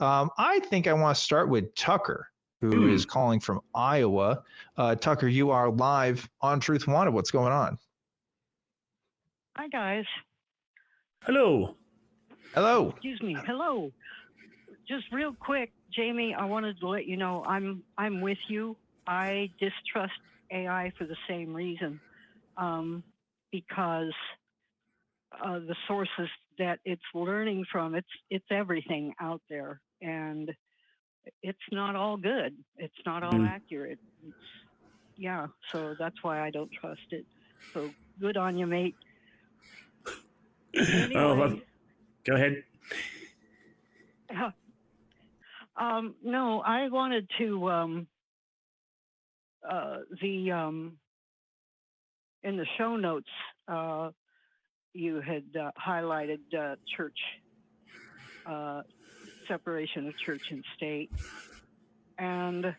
I think I want to start with Tucker, who is calling from Iowa. Tucker, you are live on Truth Wanted. What's going on? Hi, guys. Hello. Hello. Excuse me. Hello. Just real quick, Jamie, I wanted to let you know I'm with you. I distrust AI for the same reason, because the sources that it's learning from, it's everything out there, and it's not all good. It's not all accurate. So that's why I don't trust it. So good on you, mate. Anyway, go ahead. No, I wanted to in the show notes you had highlighted church separation of church and state, and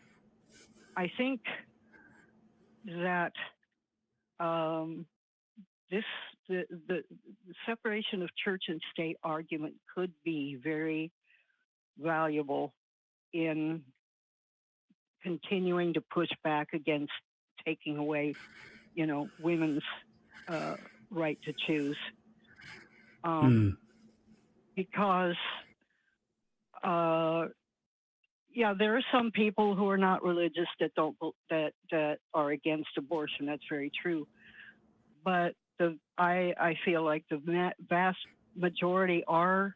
I think that the separation of church and state argument could be very valuable in continuing to push back against taking away, women's right to choose, because there are some people who are not religious that are against abortion. That's very true, but I feel like the vast majority are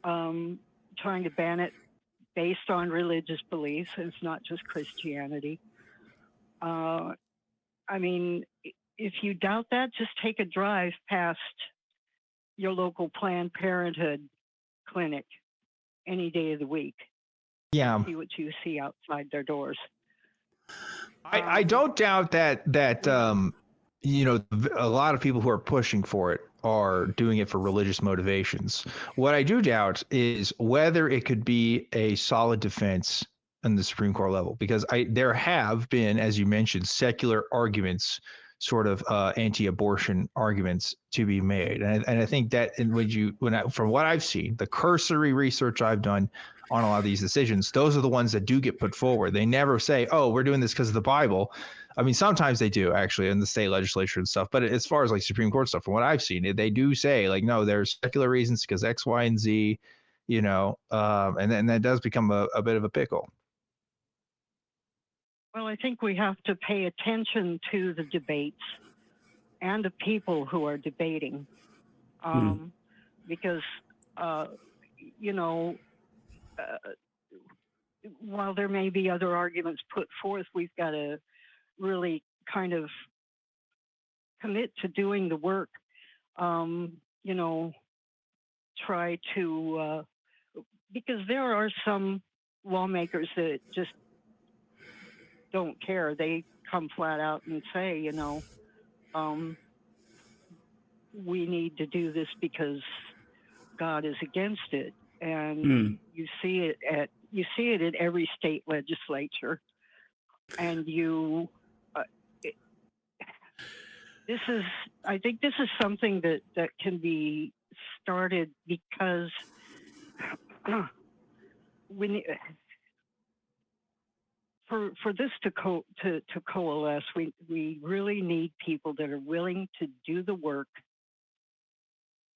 trying to ban it based on religious beliefs. It's not just Christianity. I mean, if you doubt that, just take a drive past your local Planned Parenthood clinic any day of the week. Yeah. See what you see outside their doors. I don't doubt that a lot of people who are pushing for it are doing it for religious motivations. What I do doubt is whether it could be a solid defense on the Supreme Court level, because there have been, as you mentioned, secular arguments, sort of anti-abortion arguments to be made, and I think that from what I've seen, the cursory research I've done on a lot of these decisions, those are the ones that do get put forward. They never say, "Oh, we're doing this because of the Bible." I mean, sometimes they do actually in the state legislature and stuff, but as far as like Supreme Court stuff, from what I've seen, they do say like, no, there's secular reasons because X, Y, and Z, and then that does become a bit of a pickle. Well, I think we have to pay attention to the debates and the people who are debating, because, while there may be other arguments put forth, we've got to really kind of commit to doing the work, try to, because there are some lawmakers that just don't care. They come flat out and say, we need to do this because God is against it. And you see it at every state legislature. And I think this is something that can be started, because for this to coalesce, we really need people that are willing to do the work,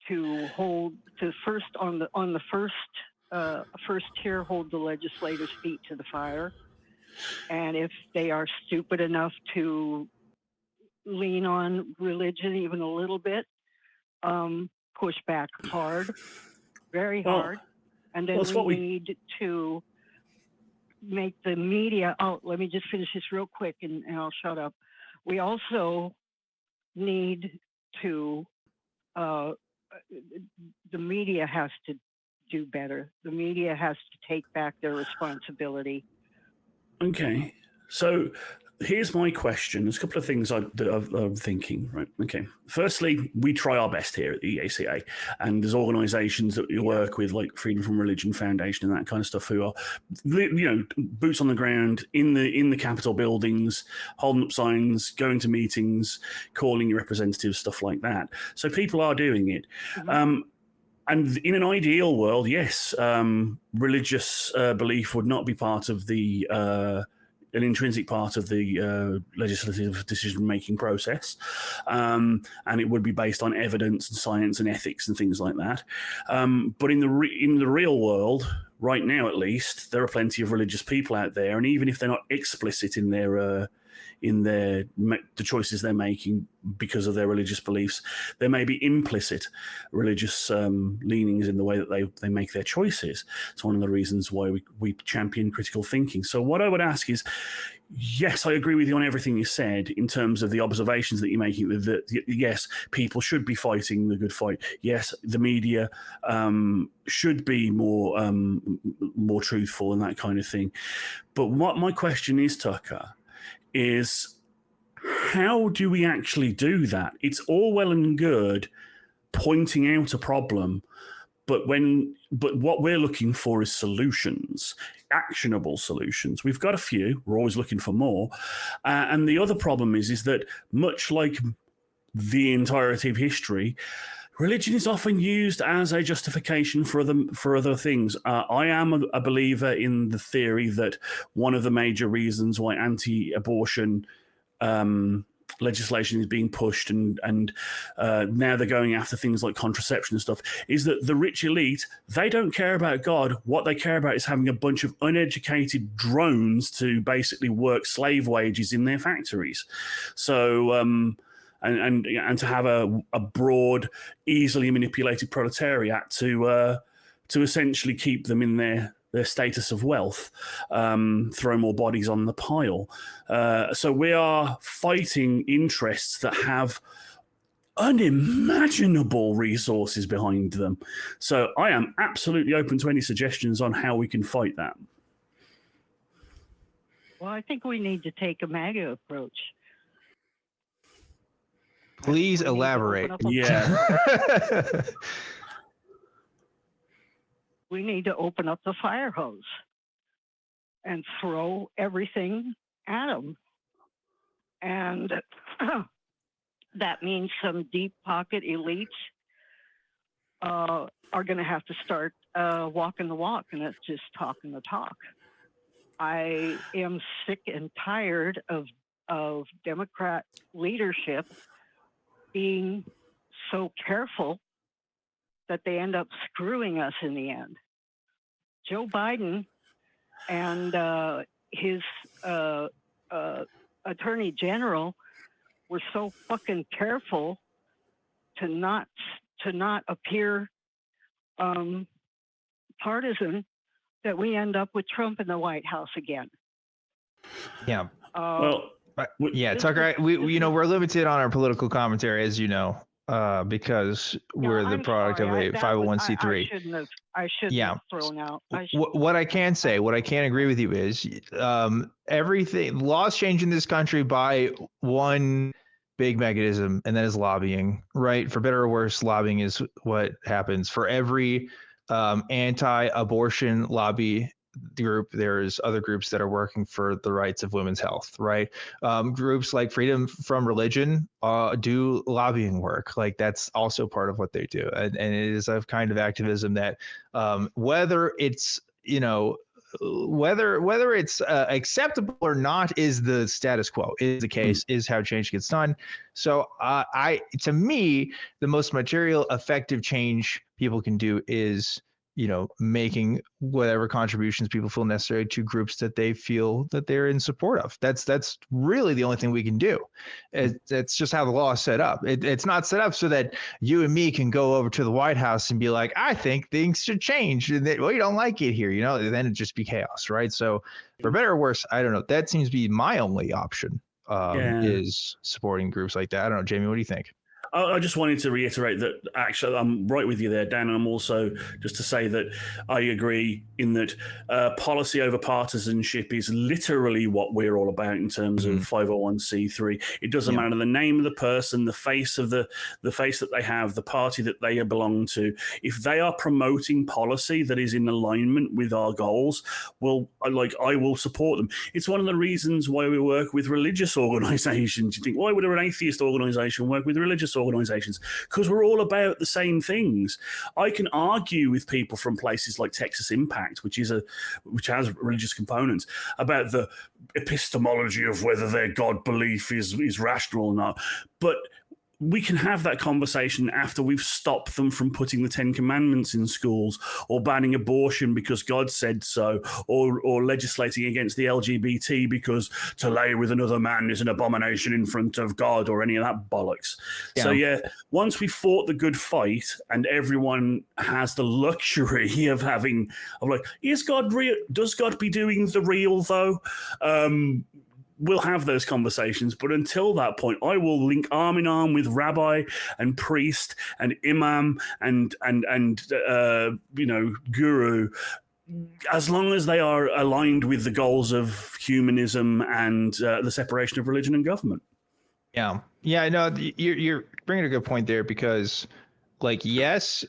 to first tier hold the legislators' feet to the fire, and if they are stupid enough to lean on religion even a little bit, push back hard, very hard, and then we need to make the media. Oh, let me just finish this real quick and I'll shut up. We also need to, the media has to do better. The media has to take back their responsibility. Okay. So here's my question. There's a couple of things I'm thinking, right? Okay. Firstly, we try our best here at the EACA, and there's organisations that we work with, like Freedom from Religion Foundation and that kind of stuff, who are, boots on the ground in the Capitol buildings, holding up signs, going to meetings, calling your representatives, stuff like that. So people are doing it. And in an ideal world, yes, religious belief would not be part of the an intrinsic part of the legislative decision-making process, and it would be based on evidence and science and ethics and things like that. But in the real world, right now at least, there are plenty of religious people out there, and even if they're not explicit in the choices they're making because of their religious beliefs, there may be implicit religious leanings in the way that they make their choices. It's one of the reasons why we champion critical thinking. So what I would ask is, yes, I agree with you on everything you said in terms of the observations that you're making. That yes, people should be fighting the good fight. Yes, the media should be more truthful and that kind of thing. But what my question is, Tucker, is how do we actually do that? It's all well and good pointing out a problem, but what we're looking for is solutions, actionable solutions. We've got a few. We're always looking for more. And the other problem is that much like the entirety of history, religion is often used as a justification for other things. I am a believer in the theory that one of the major reasons why anti-abortion legislation is being pushed and now they're going after things like contraception and stuff is that the rich elite, they don't care about God. What they care about is having a bunch of uneducated drones to basically work slave wages in their factories. So and to have a broad, easily manipulated proletariat to essentially keep them in their status of wealth, throw more bodies on the pile. So we are fighting interests that have unimaginable resources behind them. So I am absolutely open to any suggestions on how we can fight that. Well, I think we need to take a MAGA approach. Please elaborate. Yeah. We need to open up the fire hose and throw everything at them. And that means some deep pocket elites are going to have to start walking the walk, and it's just talking the talk. I am sick and tired of Democrat leadership being so careful that they end up screwing us in the end. Joe Biden and his attorney general were so fucking careful to not appear partisan that we end up with Trump in the White House again. Yeah. Well, Tucker, we're limited on our political commentary, as you know, because we're the product of a 501c3. I shouldn't have thrown out. What I can say, what I can agree with you is everything, laws change in this country by one big mechanism, and that is lobbying, right? For better or worse, lobbying is what happens. For every anti-abortion lobby group, there's other groups that are working for the rights of women's health, right? Groups like Freedom from Religion do lobbying work. Like that's also part of what they do, and it is a kind of activism that whether it's whether it's acceptable or not is the status quo, is the case, is how change gets done. So to me, the most material effective change people can do is making whatever contributions people feel necessary to groups that they feel that they're in support of. That's really the only thing we can do. It's just how the law is set up. It's not set up so that you and me can go over to the White House and be like, I think things should change. And well, you don't like it here, then it'd just be chaos, right? So for better or worse, I don't know. That seems to be my only option, is supporting groups like that. I don't know, Jamie, what do you think? I just wanted to reiterate that actually I'm right with you there, Dan. And I'm also just to say that I agree in that policy over partisanship is literally what we're all about in terms of 501c3. It doesn't matter the name of the person, the face of the face that they have, the party that they belong to. If they are promoting policy that is in alignment with our goals, I will support them. It's one of the reasons why we work with religious organizations. You think, why would an atheist organization work with religious organizations? organizations, because we're all about the same things. I can argue with people from places like Texas Impact, which has religious components, about the epistemology of whether their God belief is rational or not. But we can have that conversation after we've stopped them from putting the 10 Commandments in schools, or banning abortion because God said so, or legislating against the LGBT because to lay with another man is an abomination in front of God, or any of that bollocks. Yeah. So once we fought the good fight and everyone has the luxury of like, is God real? Does God be doing the real though? We'll have those conversations, but until that point, I will link arm in arm with rabbi and priest and imam and guru, as long as they are aligned with the goals of humanism and the separation of religion and government. Yeah. No, you're bringing a good point there, because, like, yes,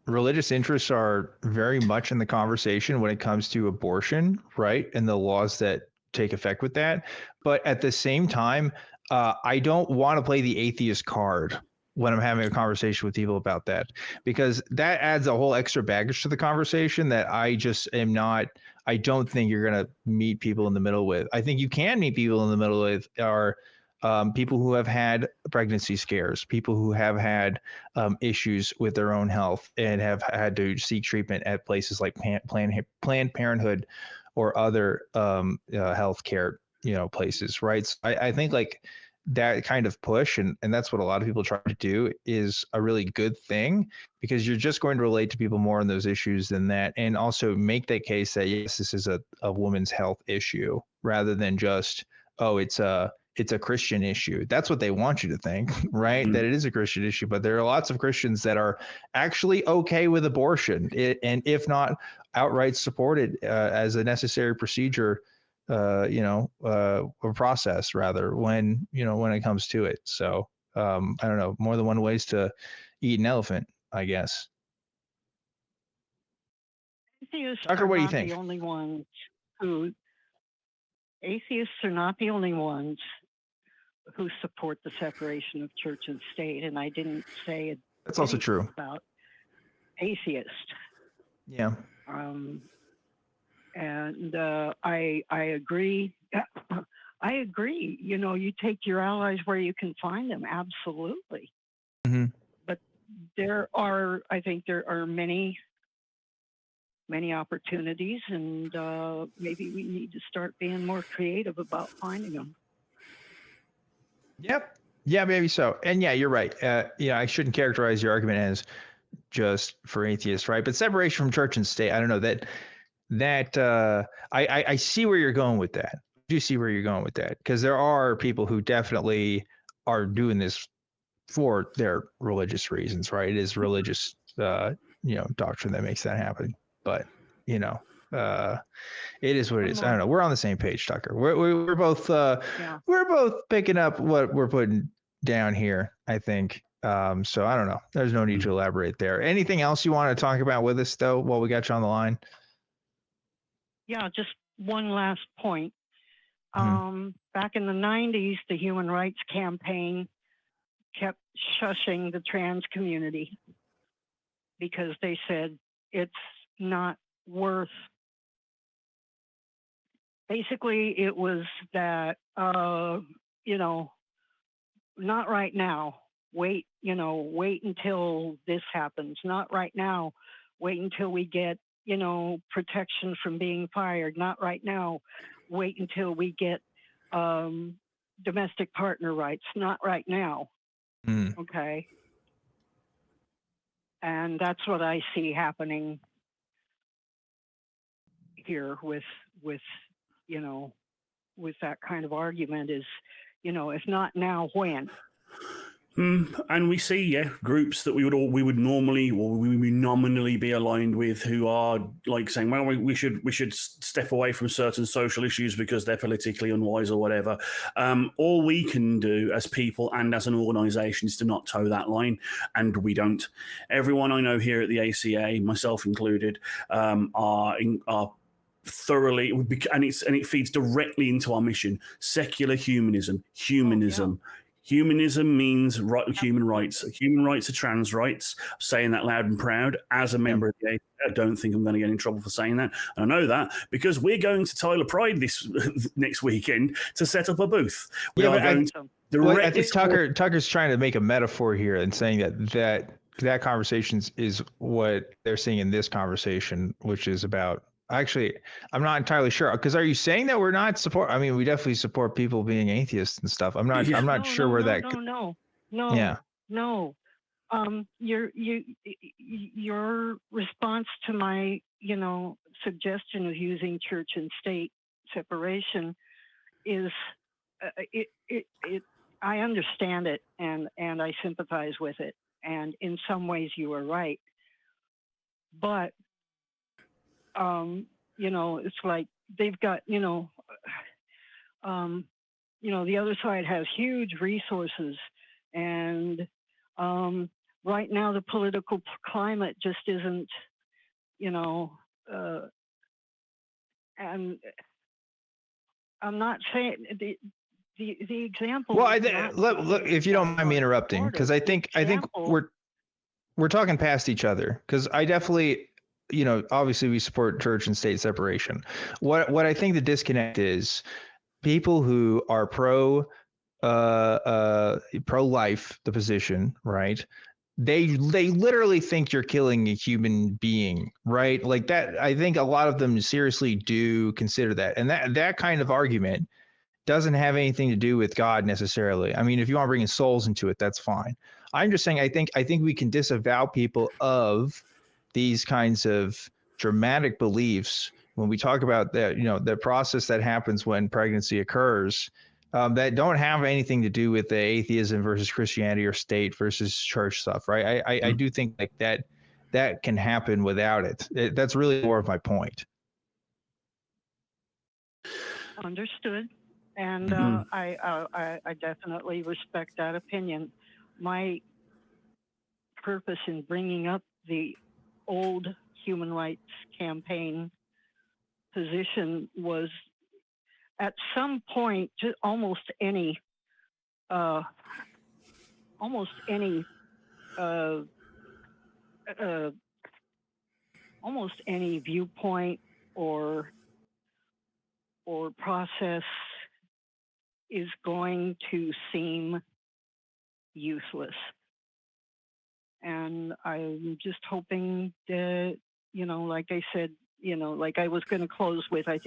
religious interests are very much in the conversation when it comes to abortion, right, and the laws that take effect with that. But at the same time, I don't want to play the atheist card when I'm having a conversation with people about that, because that adds a whole extra baggage to the conversation that I don't think you're going to meet people in the middle with. I think you can meet people in the middle with are people who have had pregnancy scares, people who have had issues with their own health and have had to seek treatment at places like Planned Parenthood or other healthcare, places, right? So I think like that kind of push, and that's what a lot of people try to do, is a really good thing, because you're just going to relate to people more on those issues than that, and also make that case that yes, this is a woman's health issue, rather than just, oh, it's a Christian issue. That's what they want you to think, right? Mm-hmm. That it is a Christian issue, but there are lots of Christians that are actually okay with abortion, and if not outright supported as a necessary procedure, or process rather, when it comes to it. So I don't know, more than one ways to eat an elephant, I guess. Tucker, what do you think? Atheists are not the only ones who support the separation of church and state, and I didn't say that's also true about atheists. Yeah. I agree. I agree. You take your allies where you can find them. Absolutely. Mm-hmm. But I think there are many opportunities, and maybe we need to start being more creative about finding them. Yep. Yeah, maybe so. And yeah, you're right. I shouldn't characterize your argument as just for atheists, right? But separation from church and state, I don't know that I see where you're going with that. I do see where you're going with that, because there are people who definitely are doing this for their religious reasons, right? It is religious, doctrine that makes that happen. But it is what it is. I don't know. We're on the same page, Tucker. We're both we're both picking up what we're putting down here, I think. So I don't know. There's no need to elaborate there. Anything else you want to talk about with us, though, while we got you on the line? Yeah, just one last point. Mm-hmm. Back in the 90s, the Human Rights Campaign kept shushing the trans community because they said it's not worth. Basically, it was that, not right now. Wait until this happens. Not right now. Wait until we get, protection from being fired. Not right now. Wait until we get domestic partner rights. Not right now. Mm. Okay. And that's what I see happening here with that kind of argument is, if not now, when? And we see, groups that we would normally, or we would nominally be aligned with, who are like saying, well, we should step away from certain social issues because they're politically unwise or whatever. All we can do as people and as an organisation is to not toe that line, and we don't. Everyone I know here at the ACA, myself included, are thoroughly, and it feeds directly into our mission: secular humanism. Humanism means human rights. Human rights are trans rights. I'm saying that loud and proud. As a member of the ACA, I don't think I'm going to get in trouble for saying that. And I know that because we're going to Tyler Pride this next weekend to set up a booth. We are going to I think Tucker's trying to make a metaphor here and saying that conversation is what they're seeing in this conversation, which is about. Actually, I'm not entirely sure. Because are you saying that we're not support? I mean, we definitely support people being atheists and stuff. I'm not. I'm not sure where that. No. Yeah. No. Your response to my, suggestion of using church and state separation is I understand it and I sympathize with it, and in some ways you are right, but it's like they've got the other side has huge resources, and right now the political climate just isn't, and I'm not saying the example. Well, look, if you don't mind me interrupting, because I think we're talking past each other, because I definitely, obviously we support church and state separation. What I think the disconnect is, people who are pro-life, the position, right? They literally think you're killing a human being, right? Like that. I think a lot of them seriously do consider that, and that kind of argument doesn't have anything to do with God necessarily. I mean, if you want to bring in souls into it, that's fine. I'm just saying, I think we can disavow people of these kinds of dramatic beliefs when we talk about that, the process that happens when pregnancy occurs, that don't have anything to do with the atheism versus Christianity or state versus church stuff, right? I do think like that can happen without it. That's really more of my point. Understood. And I definitely respect that opinion. My purpose in bringing up the old human rights campaign position was, at some point, just almost any viewpoint or process is going to seem useless. And I'm just hoping that, like I said, like I was going to close with, I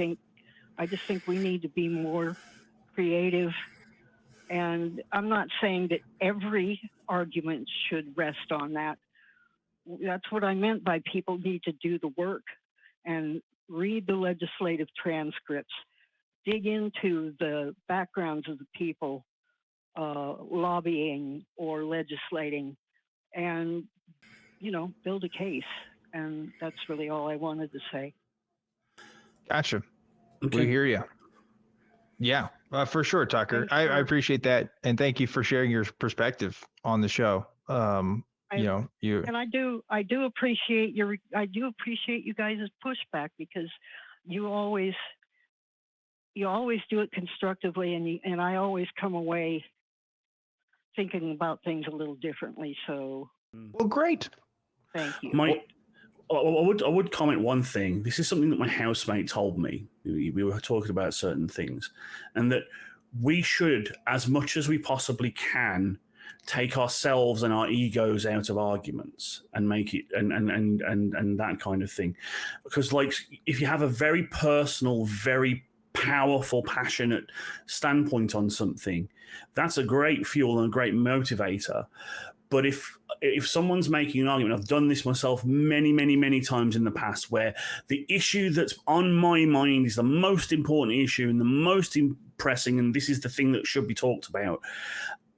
just think we need to be more creative. And I'm not saying that every argument should rest on that. That's what I meant by people need to do the work and read the legislative transcripts, dig into the backgrounds of the people lobbying or legislating, and, build a case. And that's really all I wanted to say. Gotcha. Okay. We hear you. Yeah, for sure, Tucker. I appreciate that. And thank you for sharing your perspective on the show. And I do appreciate you guys' pushback, because you always do it constructively, and I always come away thinking about things a little differently. So, well, great. Thank you. I would comment one thing. This is something that my housemate told me. We were talking about certain things, and that we should, as much as we possibly can, take ourselves and our egos out of arguments and make it and that kind of thing. Because, like, if you have a very personal, very powerful, passionate standpoint on something, that's a great fuel and a great motivator. But if someone's making an argument, I've done this myself many, many, many times in the past, where the issue that's on my mind is the most important issue and the most pressing, and this is the thing that should be talked about.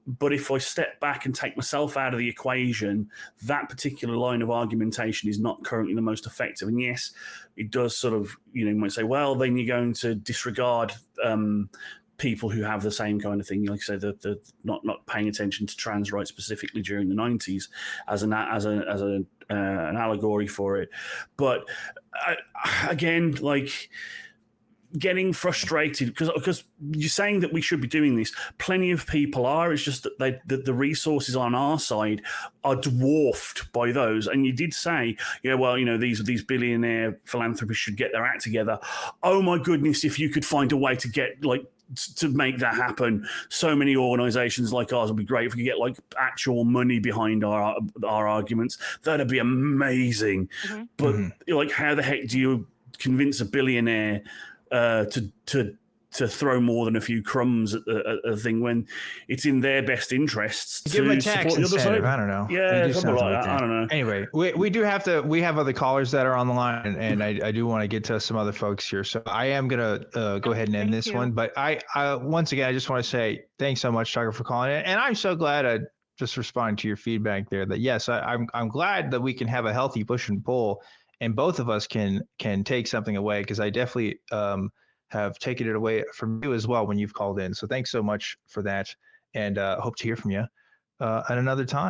But if I step back and take myself out of the equation, that particular line of argumentation is not currently the most effective. And yes, it does sort of, you might say, well, then you're going to disregard people who have the same kind of thing, like I say, the not paying attention to trans rights specifically during the 90s as an allegory for it. But again, like, getting frustrated because you're saying that we should be doing this. Plenty of people are. It's just that the resources on our side are dwarfed by those. And you did say, these billionaire philanthropists should get their act together. Oh my goodness, if you could find a way to get to make that happen, so many organizations like ours would be great. If we could get actual money behind our arguments, that'd be amazing. Mm-hmm. But how the heck do you convince a billionaire to throw more than a few crumbs at a thing when it's in their best interests give them a tax incentive? I don't know. Yeah, something like that. I don't know. Anyway, we have other callers that are on the line, and I do want to get to some other folks here. So I am gonna go ahead and end this one. But I once again I just want to say thanks so much, Tucker, for calling in, and I'm so glad I just responded to your feedback there. That yes, I'm glad that we can have a healthy push and pull, and both of us can take something away, because I definitely have taken it away from you as well when you've called in. So thanks so much for that, and hope to hear from you at another time.